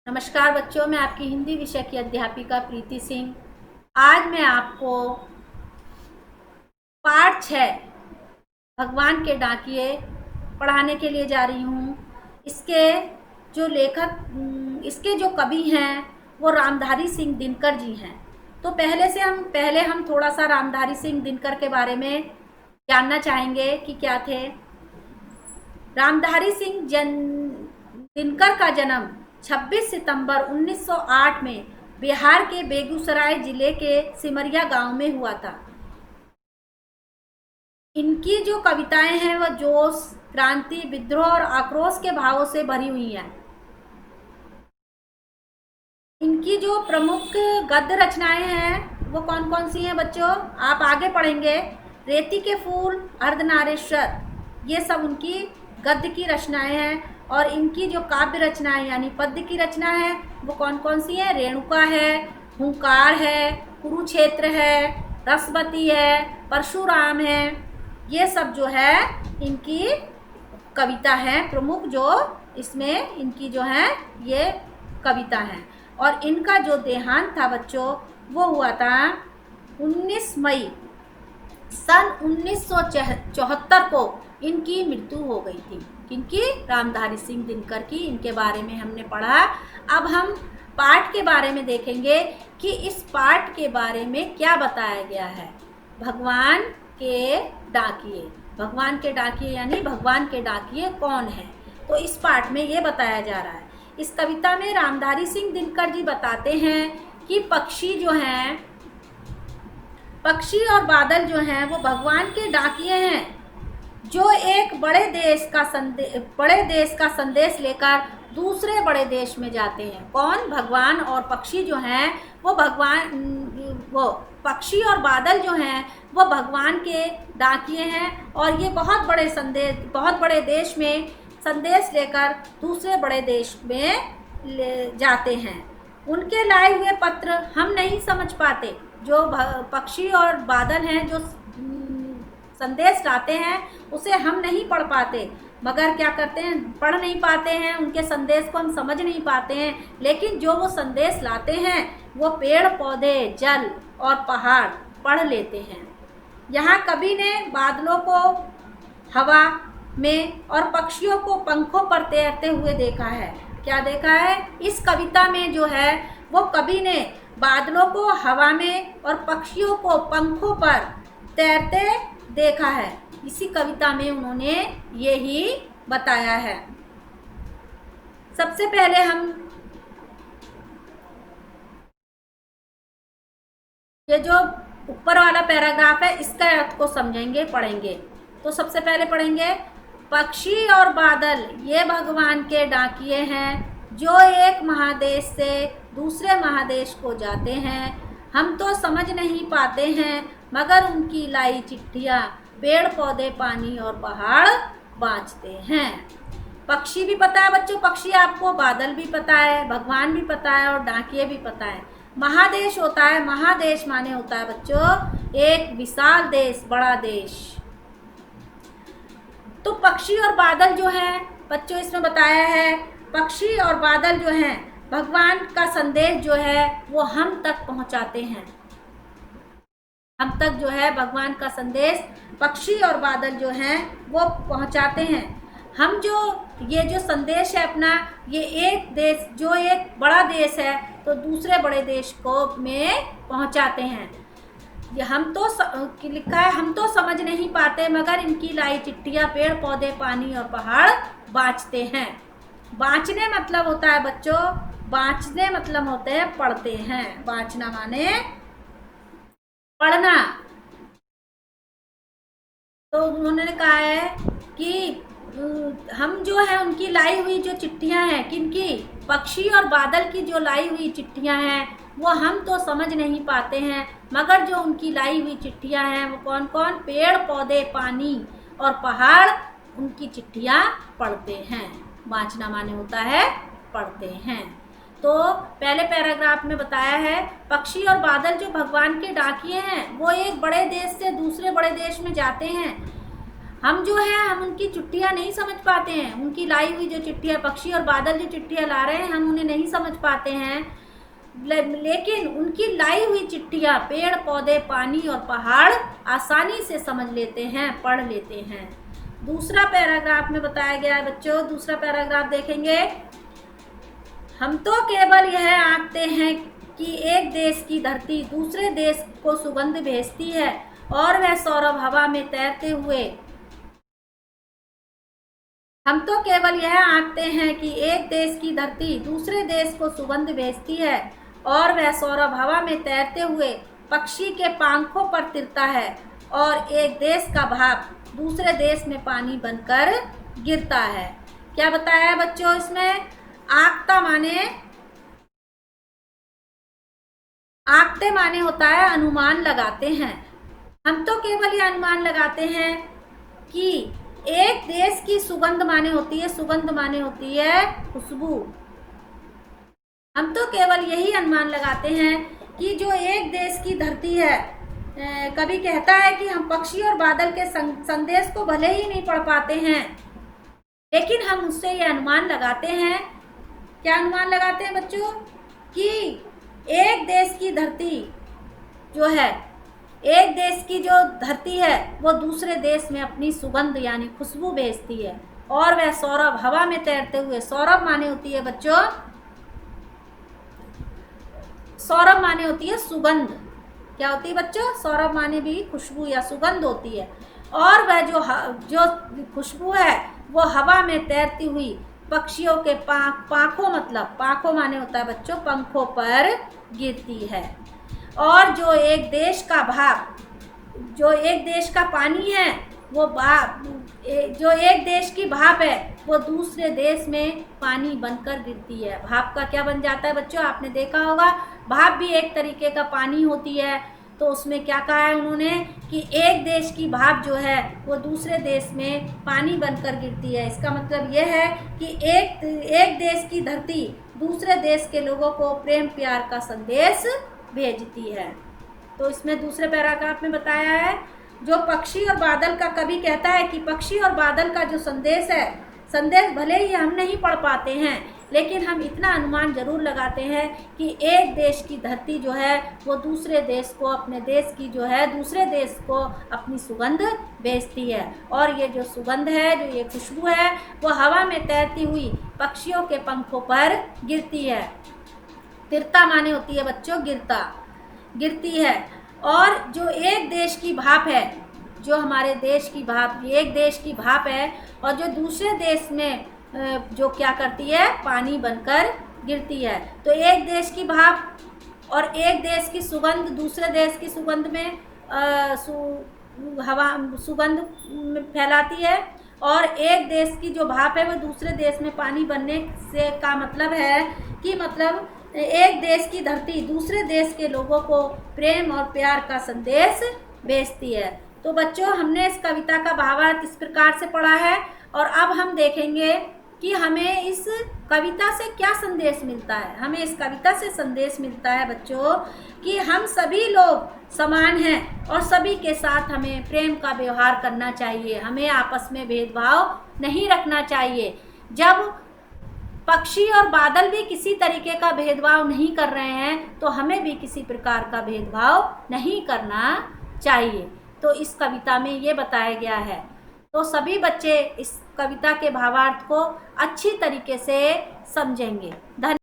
नमस्कार बच्चों, मैं आपकी हिंदी विषय की अध्यापिका प्रीति सिंह। आज मैं आपको पाठ 6 भगवान के डाकिए पढ़ाने के लिए जा रही हूँ। इसके जो कवि हैं वो रामधारी सिंह दिनकर जी हैं। तो पहले हम थोड़ा सा रामधारी सिंह दिनकर के बारे में जानना चाहेंगे कि क्या थे। रामधारी सिंह दिनकर का जन्म 26 सितंबर 1908 में बिहार के बेगूसराय जिले के सिमरिया गांव में हुआ था। इनकी जो कविताएं हैं वह जोश, क्रांति, विद्रोह और आक्रोश के भावों से भरी हुई हैं। इनकी जो प्रमुख गद्य रचनाएं हैं वो कौन कौन सी हैं बच्चों, आप आगे पढ़ेंगे। रेती के फूल, अर्धनारेश्वर, ये सब उनकी गद्य की रचनाएं हैं। और इनकी जो काव्य रचनाएं यानी पद्य की रचना है वो कौन कौन सी है। रेणुका है, हुंकार है, कुरुक्षेत्र है, रसवती है, परशुराम है। ये सब जो है इनकी कविता है प्रमुख, जो इसमें इनकी जो है ये कविता है। और इनका जो देहांत था बच्चों वो हुआ था 19 मई सन 1974 को इनकी मृत्यु हो गई थी। किनकी? रामधारी सिंह दिनकर की। इनके बारे में हमने पढ़ा। अब हम पाठ के बारे में देखेंगे कि इस पाठ के बारे में क्या बताया गया है। भगवान के डाकिए, भगवान के डाकिए यानी भगवान के डाकिए कौन है, तो इस पाठ में ये बताया जा रहा है। इस कविता में रामधारी सिंह दिनकर जी बताते हैं कि पक्षी जो हैं, पक्षी और बादल जो हैं वो भगवान के डाकिए हैं, जो एक बड़े देश का संदेश लेकर दूसरे बड़े देश में जाते हैं। कौन? भगवान और पक्षी जो हैं वो पक्षी और बादल जो हैं वो भगवान के डाकिए हैं। और ये बहुत बड़े देश में संदेश लेकर दूसरे बड़े देश में जाते हैं। उनके लाए हुए पत्र हम नहीं समझ पाते। जो पक्षी और बादल हैं जो संदेश लाते हैं उसे हम नहीं पढ़ पाते, मगर क्या करते हैं, पढ़ नहीं पाते हैं, उनके संदेश को हम समझ नहीं पाते हैं। लेकिन जो वो संदेश लाते हैं वो पेड़ पौधे, जल और पहाड़ पढ़ लेते हैं। यहाँ कवि ने बादलों को हवा में और पक्षियों को पंखों पर तैरते हुए देखा है। क्या देखा है? इस कविता में जो है वो कवि ने बादलों को हवा में और पक्षियों को पंखों पर तैरते देखा है। इसी कविता में उन्होंने यही बताया है। सबसे पहले हम ये जो ऊपर वाला पैराग्राफ है इसका अर्थ को समझेंगे, पढ़ेंगे। तो सबसे पहले पढ़ेंगे, पक्षी और बादल ये भगवान के डाकिए हैं, जो एक महादेश से दूसरे महादेश को जाते हैं। हम तो समझ नहीं पाते हैं, मगर उनकी लाई चिट्ठियाँ पेड़ पौधे, पानी और पहाड़ बाँचते हैं। पक्षी भी पता है बच्चों, पक्षी आपको, बादल भी पता है, भगवान भी पता है और डाकिए भी पता है। महादेश होता है, महादेश माने होता है बच्चों एक विशाल देश, बड़ा देश। तो पक्षी और बादल जो है बच्चों इसमें बताया है, पक्षी और बादल जो हैं भगवान का संदेश जो है वो हम तक पहुंचाते हैं। हम तक जो है भगवान का संदेश पक्षी और बादल जो हैं वो पहुंचाते हैं। हम जो ये जो संदेश है अपना, ये एक देश, जो एक बड़ा देश है तो दूसरे बड़े देश को में पहुंचाते हैं। ये हम तो लिखा है, हम तो समझ नहीं पाते, मगर इनकी लाई चिट्ठियाँ पेड़ पौधे, पानी और पहाड़ बाँचते हैं। बाँचने मतलब होता है बच्चों, बाँचने मतलब होते हैं पढ़ते हैं। बाँचना माने पढ़ना। तो उन्होंने कहा है कि हम जो है उनकी लाई हुई जो चिट्ठियां हैं, किनकी? पक्षी और बादल की जो लाई हुई चिट्ठियां हैं वो हम तो समझ नहीं पाते हैं, मगर जो उनकी लाई हुई चिट्ठियां हैं वो कौन कौन? पेड़ पौधे, पानी और पहाड़ उनकी चिट्ठियां पढ़ते हैं। बाँचना माने होता है पढ़ते हैं। तो पहले पैराग्राफ में बताया है, पक्षी और बादल जो भगवान के डाकिए हैं वो एक बड़े देश से दूसरे बड़े देश में जाते हैं। हम जो है हम उनकी चिट्ठियाँ नहीं समझ पाते हैं, उनकी लाई हुई जो चिट्ठियाँ, पक्षी और बादल जो चिट्ठियाँ ला रहे हैं हम उन्हें नहीं समझ पाते हैं, लेकिन उनकी लाई हुई चिट्ठियाँ पेड़ पौधे पानी और पहाड़ आसानी से समझ लेते हैं, पढ़ लेते हैं। दूसरा पैराग्राफ में बताया गया है बच्चों, दूसरा पैराग्राफ देखेंगे। हम तो केवल यह आंकते हैं कि एक देश की धरती दूसरे देश को सुगंध भेजती है और वह सौरभ हवा में तैरते हुए। हम तो केवल यह आंकते हैं कि एक देश की धरती दूसरे देश को सुगंध भेजती है और वह सौरभ हवा में तैरते हुए पक्षी के पंखों पर तिरता है और एक देश का भाप दूसरे देश में पानी बनकर गिरता है। क्या बताया है बच्चों इसमें? आंकता माने, आंकते माने होता है अनुमान लगाते हैं। हम तो केवल ये अनुमान लगाते हैं कि एक देश की सुगंध माने होती है, सुगंध माने होती है खुशबू। हम तो केवल यही अनुमान लगाते हैं कि जो एक देश की धरती है, कभी कहता है कि हम पक्षी और बादल के संदेश को भले ही नहीं पढ़ पाते हैं, लेकिन हम उससे ये अनुमान लगाते हैं। क्या अनुमान लगाते हैं बच्चों? कि एक देश की धरती जो है, एक देश की जो धरती है वो दूसरे देश में अपनी सुगंध यानी खुशबू भेजती है और वह सौरभ हवा में तैरते हुए, सौरभ माने होती है बच्चों, सौरभ माने होती है सुगंध। क्या होती है बच्चों? सौरभ माने भी खुशबू या सुगंध होती है। और वह जो खुशबू है वो हवा में तैरती हुई पक्षियों के पांखों, मतलब पांखों माने होता है बच्चों पंखों पर गिरती है। और जो एक देश का भाप, जो एक देश का पानी है वो जो एक देश की भाप है वो दूसरे देश में पानी बनकर गिरती है। भाप का क्या बन जाता है बच्चों? आपने देखा होगा, भाप भी एक तरीके का पानी होती है। तो उसमें क्या कहा है उन्होंने कि एक देश की भाप जो है वो दूसरे देश में पानी बनकर गिरती है। इसका मतलब यह है कि एक देश की धरती दूसरे देश के लोगों को प्रेम प्यार का संदेश भेजती है। तो इसमें दूसरे पैराग्राफ में बताया है, जो पक्षी और बादल का, कवि कहता है कि पक्षी और बादल का जो संदेश है, संदेश भले ही हम नहीं पढ़ पाते हैं, लेकिन हम इतना अनुमान जरूर लगाते हैं कि एक देश की धरती जो है वो दूसरे देश को, अपने देश की जो है दूसरे देश को अपनी सुगंध भेजती है। और ये जो सुगंध है, जो ये खुशबू है, वो हवा में तैरती हुई पक्षियों के पंखों पर गिरती है। तिरता माने होती है बच्चों गिरता, गिरती है। और जो एक देश की भाप है, जो हमारे देश की भाप, एक देश की भाप है और जो दूसरे देश में जो क्या करती है, पानी बनकर गिरती है। तो एक देश की भाप और एक देश की सुगंध दूसरे देश की सुगंध में हवा सुगंध फैलाती है, और एक देश की जो भाप है वो दूसरे देश में पानी बनने से का मतलब है कि मतलब एक देश की धरती दूसरे देश के लोगों को प्रेम और प्यार का संदेश भेजती है। तो बच्चों, हमने इस कविता का भावार्थ इस प्रकार से पढ़ा है और अब हम देखेंगे कि हमें इस कविता से क्या संदेश मिलता है। हमें इस कविता से संदेश मिलता है बच्चों कि हम सभी लोग समान हैं और सभी के साथ हमें प्रेम का व्यवहार करना चाहिए, हमें आपस में भेदभाव नहीं रखना चाहिए। जब पक्षी और बादल भी किसी तरीके का भेदभाव नहीं कर रहे हैं तो हमें भी किसी प्रकार का भेदभाव नहीं करना चाहिए। तो इस कविता में ये बताया गया है। तो सभी बच्चे इस कविता के भावार्थ को अच्छी तरीके से समझेंगे। धन्यवाद।